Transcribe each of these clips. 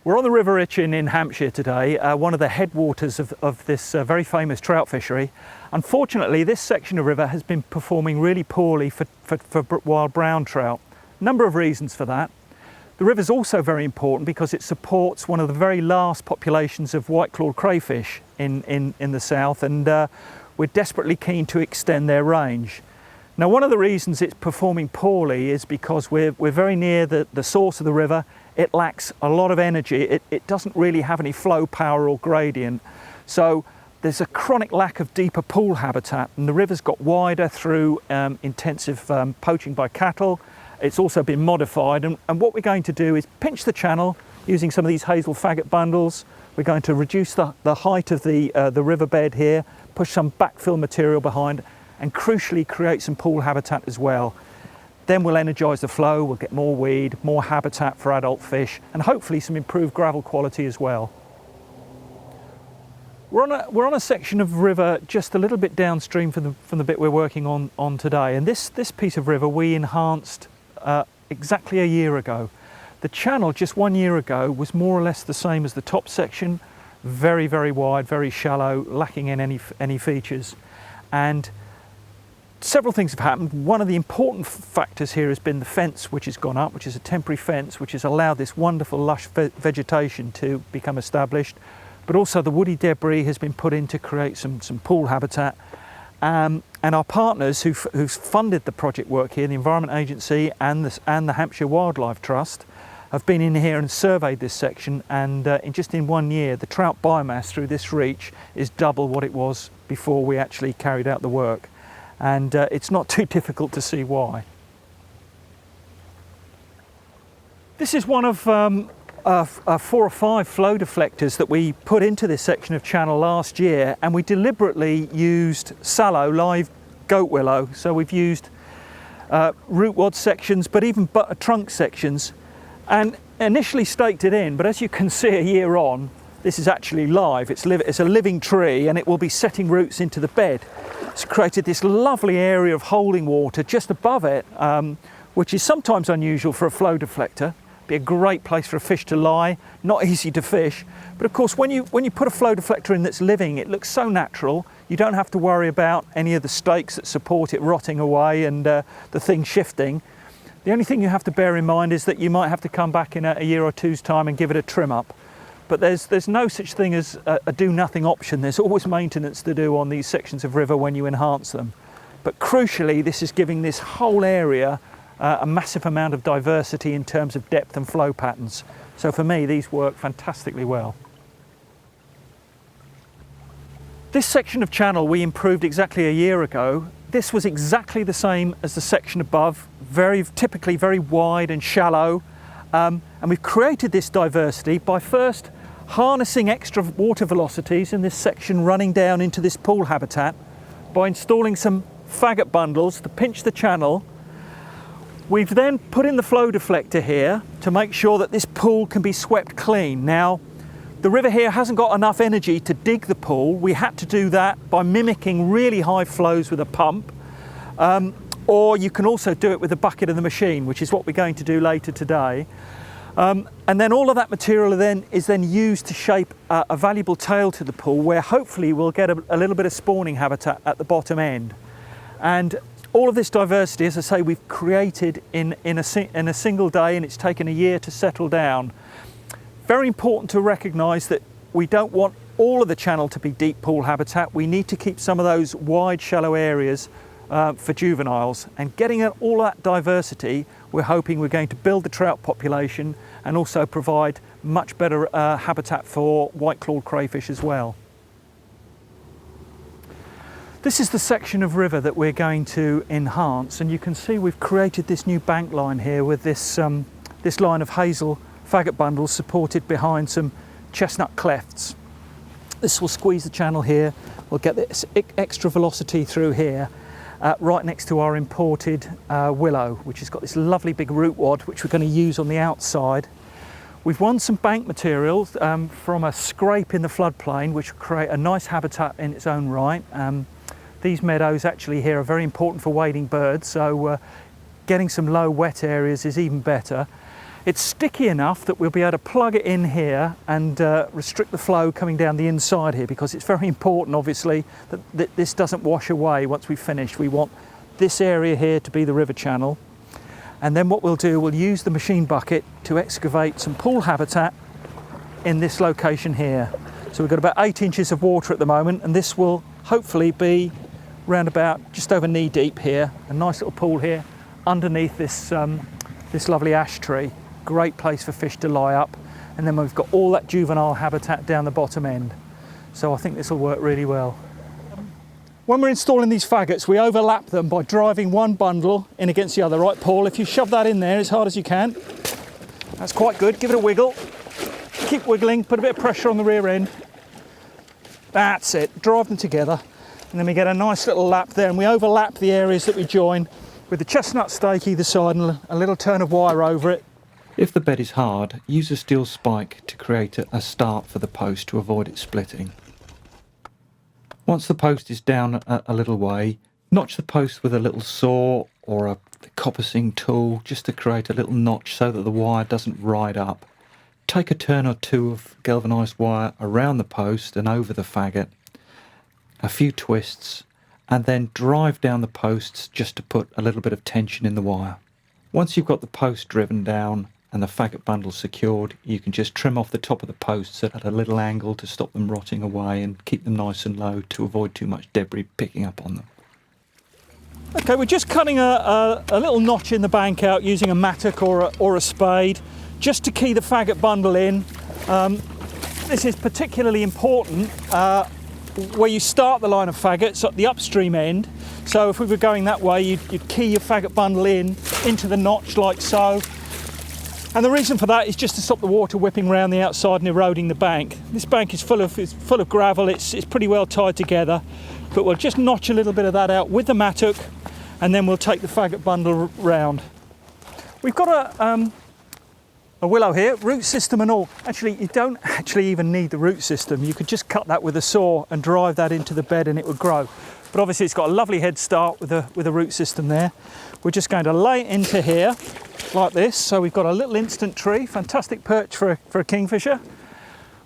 We're on the River Itchen in Hampshire today, one of the headwaters of this very famous trout fishery. Unfortunately, this section of river has been performing really poorly for wild brown trout. Number of reasons for that. The river is also very important because it supports one of the very last populations of white-clawed crayfish in the south, and we're desperately keen to extend their range. Now, one of the reasons it's performing poorly is because we're very near the source of the river. It lacks a lot of energy. It doesn't really have any flow power or gradient. So there's a chronic lack of deeper pool habitat, and the river's got wider through intensive poaching by cattle. It's also been modified, and what we're going to do is pinch the channel using some of these hazel faggot bundles. We're going to reduce the height of the riverbed here, push some backfill material behind, and crucially create some pool habitat as well. Then we'll energise the flow, we'll get more weed, more habitat for adult fish, and hopefully some improved gravel quality as well. We're on a section of river just a little bit downstream from the bit we're working on today, and this piece of river we enhanced exactly a year ago. The channel just 1 year ago was more or less the same as the top section, very, very wide, very shallow, lacking in any features. And several things have happened. One of the important factors here has been the fence which has gone up, which is a temporary fence which has allowed this wonderful lush vegetation to become established. But also the woody debris has been put in to create some pool habitat. And our partners who've funded the project work here, the Environment Agency and the Hampshire Wildlife Trust, have been in here and surveyed this section, and in 1 year the trout biomass through this reach is double what it was before we actually carried out the work. And it's not too difficult to see why. This is one of 4 or 5 flow deflectors that we put into this section of channel last year, and we deliberately used sallow live goat willow. So we've used root wad sections, but even trunk sections, and initially staked it in. But as you can see a year on, this is actually live. It's a living tree, and it will be setting roots into the bed. It's created this lovely area of holding water just above it, which is sometimes unusual for a flow deflector. Be a great place for a fish to lie, not easy to fish. But of course, when you put a flow deflector in that's living, it looks so natural. You don't have to worry about any of the stakes that support it rotting away and the thing shifting. The only thing you have to bear in mind is that you might have to come back in a year or two's time and give it a trim up. But there's no such thing as a do-nothing option. There's always maintenance to do on these sections of river when you enhance them. But crucially, this is giving this whole area a massive amount of diversity in terms of depth and flow patterns. So for me, these work fantastically well. This section of channel we improved exactly a year ago. This was exactly the same as the section above, typically very wide and shallow. And we've created this diversity by first harnessing extra water velocities in this section running down into this pool habitat by installing some faggot bundles to pinch the channel. We've then put in the flow deflector here to make sure that this pool can be swept clean. Now, the river here hasn't got enough energy to dig the pool. We had to do that by mimicking really high flows with a pump. Or you can also do it with a bucket of the machine, which is what we're going to do later today. And then all of that material is then used to shape a valuable tail to the pool, where hopefully we'll get a little bit of spawning habitat at the bottom end. And all of this diversity, as I say, we've created in a single day, and it's taken a year to settle down. Very important to recognise that we don't want all of the channel to be deep pool habitat. We need to keep some of those wide, shallow areas for juveniles. And getting at all that diversity, we're hoping we're going to build the trout population and also provide much better habitat for white-clawed crayfish as well. This is the section of river that we're going to enhance, and you can see we've created this new bank line here with this line of hazel faggot bundles supported behind some chestnut clefts. This will squeeze the channel here. We'll get this extra velocity through here, right next to our imported willow, which has got this lovely big root wad, which we're going to use on the outside. We've won some bank materials from a scrape in the floodplain, which will create a nice habitat in its own right. These meadows actually here are very important for wading birds, so getting some low wet areas is even better. It's sticky enough that we'll be able to plug it in here and restrict the flow coming down the inside here, because it's very important, obviously, that this doesn't wash away once we've finished. We want this area here to be the river channel. And then what we'll do, we'll use the machine bucket to excavate some pool habitat in this location here. So we've got about 8 inches of water at the moment, and this will hopefully be round about just over knee deep here. A nice little pool here underneath this this lovely ash tree. Great place for fish to lie up. And then we've got all that juvenile habitat down the bottom end. So I think this will work really well. When we're installing these faggots, we overlap them by driving one bundle in against the other. Right, Paul, if you shove that in there as hard as you can, that's quite good. Give it a wiggle. Keep wiggling, put a bit of pressure on the rear end. That's it, drive them together. And then we get a nice little lap there, and we overlap the areas that we join with the chestnut stake either side and a little turn of wire over it. If the bed is hard, use a steel spike to create a start for the post to avoid it splitting. Once the post is down a little way, notch the post with a little saw or a coppicing tool just to create a little notch so that the wire doesn't ride up. Take a turn or two of galvanised wire around the post and over the faggot, a few twists, and then drive down the posts just to put a little bit of tension in the wire. Once you've got the post driven down and the faggot bundle secured, you can just trim off the top of the posts at a little angle to stop them rotting away and keep them nice and low to avoid too much debris picking up on them. Okay, we're just cutting a little notch in the bank out using a mattock or a spade just to key the faggot bundle in. This is particularly important where you start the line of faggots at the upstream end. So if we were going that way, you'd key your faggot bundle into the notch like so. And the reason for that is just to stop the water whipping around the outside and eroding the bank. This bank is full of gravel, it's pretty well tied together, but we'll just notch a little bit of that out with the mattock, and then we'll take the faggot bundle round. We've got a willow here, root system and all. Actually, you don't actually even need the root system. You could just cut that with a saw and drive that into the bed and it would grow. But obviously it's got a lovely head start with a root system there. We're just going to lay it into here like this. So we've got a little instant tree, fantastic perch for a kingfisher.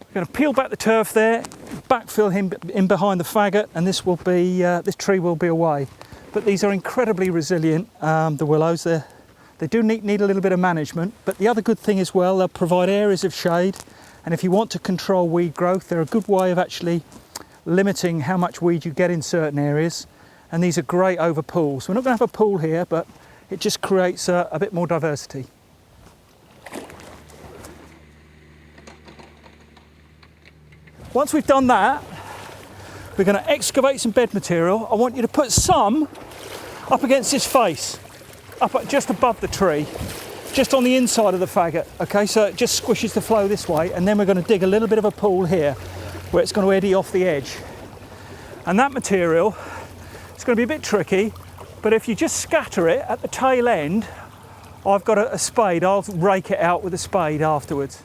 We're going to peel back the turf there, backfill him in behind the faggot, and this tree will be away. But these are incredibly resilient, the willows. They do need a little bit of management, but the other good thing as well, they'll provide areas of shade, and if you want to control weed growth, they're a good way of actually limiting how much weed you get in certain areas, and these are great over pools. We're not going to have a pool here, but it just creates a bit more diversity. Once we've done that, we're going to excavate some bed material. I want you to put some up against this face, just above the tree, just on the inside of the faggot. Okay, so it just squishes the flow this way, and then we're going to dig a little bit of a pool here where it's going to eddy off the edge. And that material, it's going to be a bit tricky, but if you just scatter it at the tail end, I've got a spade, I'll rake it out with a spade afterwards.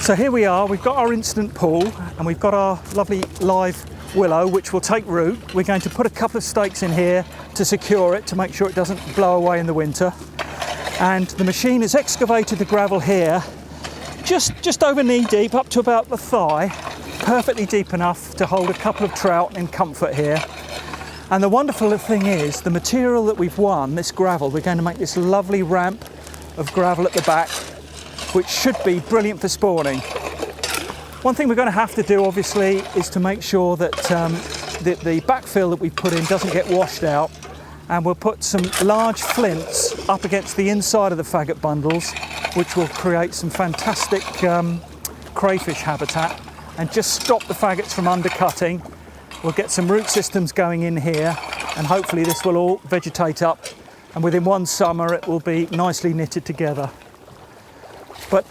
So here we are, we've got our instant pool and we've got our lovely live willow which will take root. We're going to put a couple of stakes in here to secure it, to make sure it doesn't blow away in the winter. And the machine has excavated the gravel here just over knee deep, up to about the thigh, perfectly deep enough to hold a couple of trout in comfort here. And the wonderful thing is, the material that we've won, this gravel, we're going to make this lovely ramp of gravel at the back, which should be brilliant for spawning. One thing we're going to have to do, obviously, is to make sure that the backfill that we put in doesn't get washed out, and we'll put some large flints up against the inside of the faggot bundles, which will create some fantastic crayfish habitat and just stop the faggots from undercutting. We'll get some root systems going in here, and hopefully this will all vegetate up, and within one summer it will be nicely knitted together. But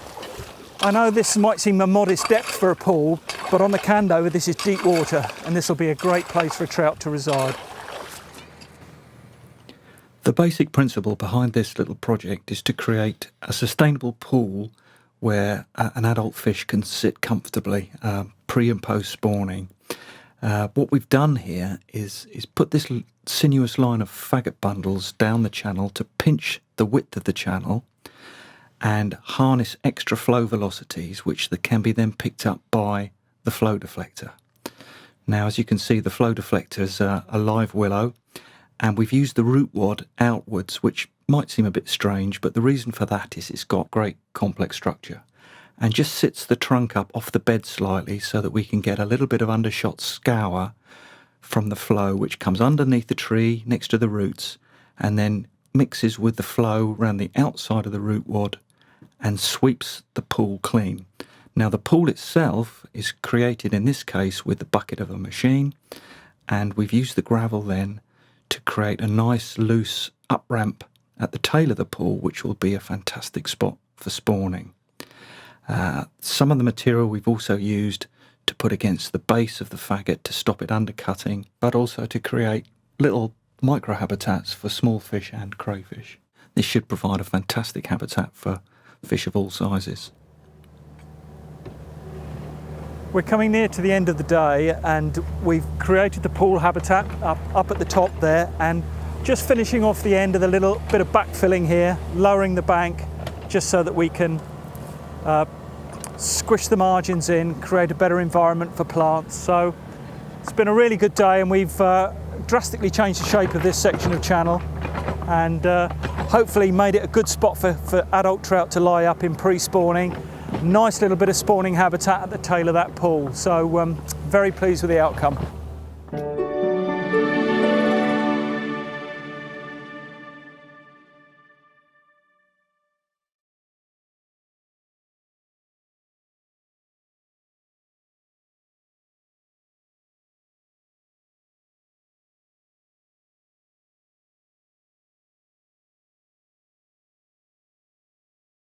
I know this might seem a modest depth for a pool, but on the Candover this is deep water, and this will be a great place for a trout to reside. The basic principle behind this little project is to create a sustainable pool where an adult fish can sit comfortably pre and post spawning. What we've done here is put this sinuous line of faggot bundles down the channel to pinch the width of the channel and harness extra flow velocities, which can be then picked up by the flow deflector. Now, as you can see, the flow deflector is a live willow, and we've used the root wad outwards, which might seem a bit strange, but the reason for that is it's got great complex structure and just sits the trunk up off the bed slightly so that we can get a little bit of undershot scour from the flow, which comes underneath the tree next to the roots and then mixes with the flow around the outside of the root wad and sweeps the pool clean. Now, the pool itself is created in this case with the bucket of a machine, and we've used the gravel then to create a nice loose up ramp at the tail of the pool, which will be a fantastic spot for spawning. Some of the material we've also used to put against the base of the faggot to stop it undercutting, but also to create little microhabitats for small fish and crayfish. This should provide a fantastic habitat for fish of all sizes. We're coming near to the end of the day, and we've created the pool habitat up at the top there, and just finishing off the end of the little bit of backfilling here, lowering the bank just so that we can squish the margins in, create a better environment for plants. So it's been a really good day, and we've drastically changed the shape of this section of channel and hopefully made it a good spot for adult trout to lie up in pre-spawning. Nice little bit of spawning habitat at the tail of that pool. So very pleased with the outcome.